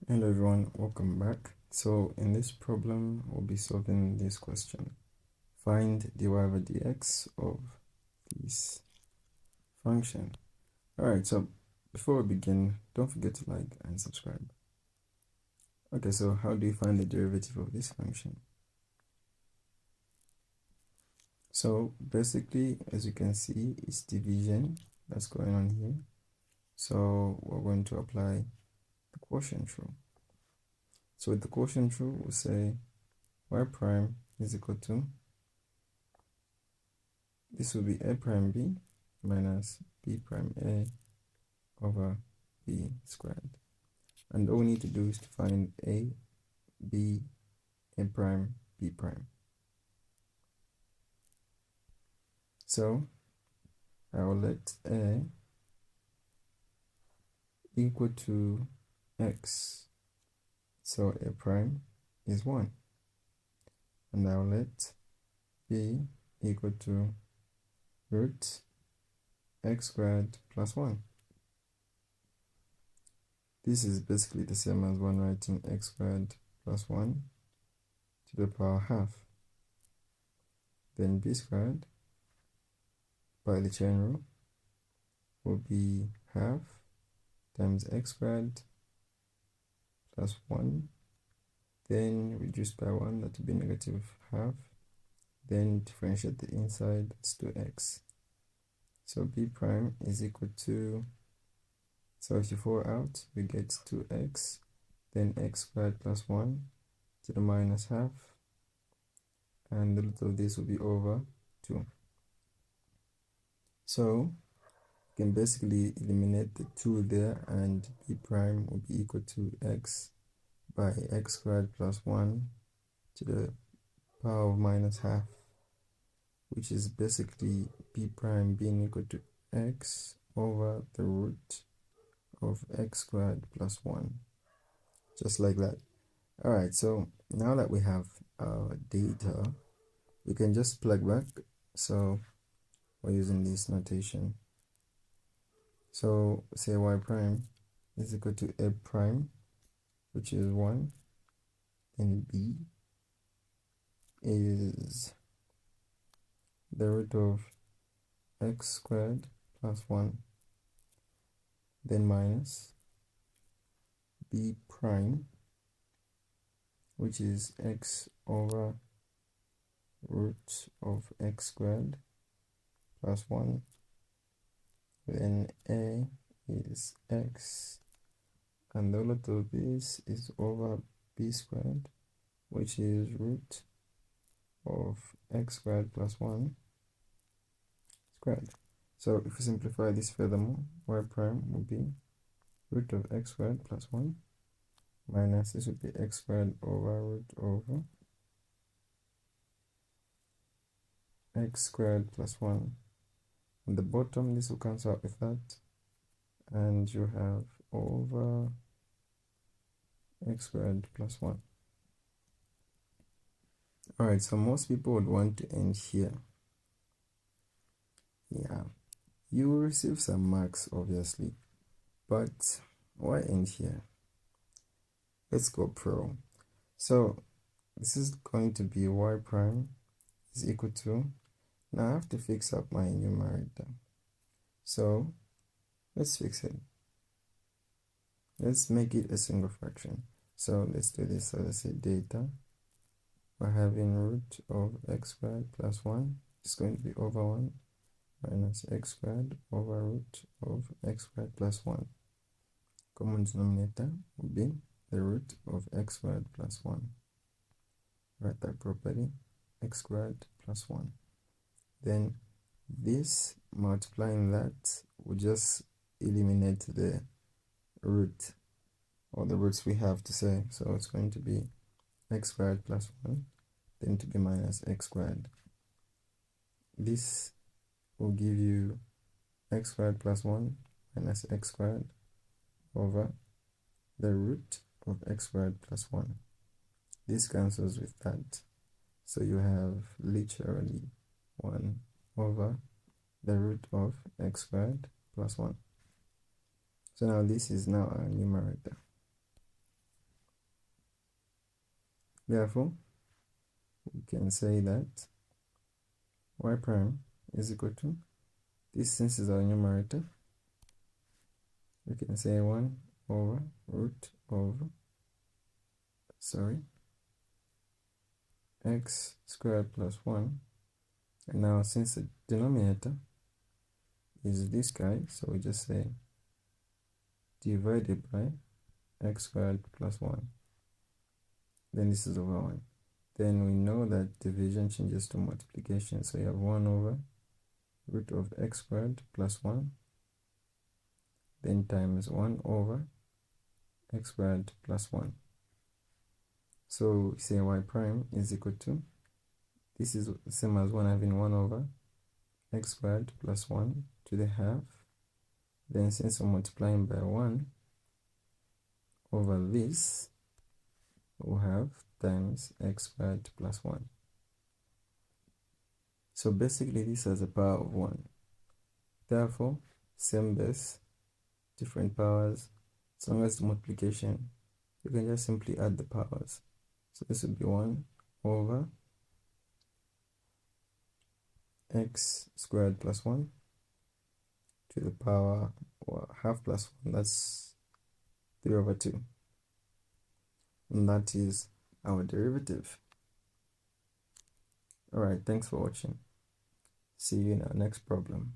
Hello everyone, welcome back. So in this problem, we'll be solving this question. Find dy over dx of this function. Alright, so before we begin, don't forget to like and subscribe. Okay, so how do you find the derivative of this function? So basically, as you can see, it's division that's going on here. So we're going to apply the quotient rule. So with the quotient rule, we'll say y prime is equal to, this will be a prime b minus b prime a over b squared. And all we need to do is to find a, b, a prime, b prime. So I will let a equal to x. So a prime is 1. And I will let b equal to root x squared plus 1. This is basically the same as one writing x squared plus 1 to the power half. Then b squared by the chain rule will be half times x squared plus 1, then reduced by 1, that will be negative half, then differentiate the inside, that's 2x. So b prime is equal to, so if you 4 out, we get 2x, then x squared plus 1 to the minus half, and the root of this will be over 2. So you can basically eliminate the 2 there, and b prime will be equal to x by x squared plus 1 to the power of minus half, which is basically b prime being equal to x over the root of x squared plus 1, just like that. Alright, so now that we have our data, we can just plug back. So we're using this notation. So say y prime is equal to a prime, which is 1, and b is the root of x squared plus 1, then minus b prime, which is x over root of x squared plus 1, then a is x, and the root of this is over b squared, which is root of x squared plus 1 squared. So if we simplify this furthermore, y prime will be root of x squared plus 1 minus this would be x squared over root over x squared plus 1. On the bottom, this will cancel out with that, and you have over x squared plus 1. Alright, so most people would want to end here. Yeah, you will receive some marks obviously, but why end here? Let's go pro. So this is going to be y prime is equal to, now I have to fix up my numerator. So let's fix it. Let's make it a single fraction. So let's do this. So let's say data, we're having root of x squared plus 1 is going to be over 1 minus x squared over root of x squared plus 1. Common denominator will be the root of x squared plus 1. Write that property, x squared plus 1. Then this multiplying that will just eliminate the root or the roots we have to say. So it's going to be x squared plus 1, then to be minus x squared. This will give you x squared plus 1 minus x squared over the root of x squared plus 1. This cancels with that. So you have literally 1 over the root of x squared plus 1. So now this is now our numerator. Therefore, we can say that y prime is equal to, this since is our numerator, we can say 1 over root over, x squared plus 1. And now since the denominator is this guy, so we just say divided by x squared plus 1. Then this is over 1. Then we know that division changes to multiplication, so you have 1 over root of x squared plus 1, then times 1 over x squared plus 1. So we say y prime is equal to, this is the same as 1 having 1 over x squared plus 1 to the half. Then since we're multiplying by 1 over this, we'll have times x squared plus 1. So basically this has a power of 1. Therefore, same base, different powers. As long as the multiplication, you can just simply add the powers. So this would be 1 over x squared plus 1 to the power, well, half plus 1, that's 3 over 2. And that is our derivative. Alright, thanks for watching. See you in our next problem.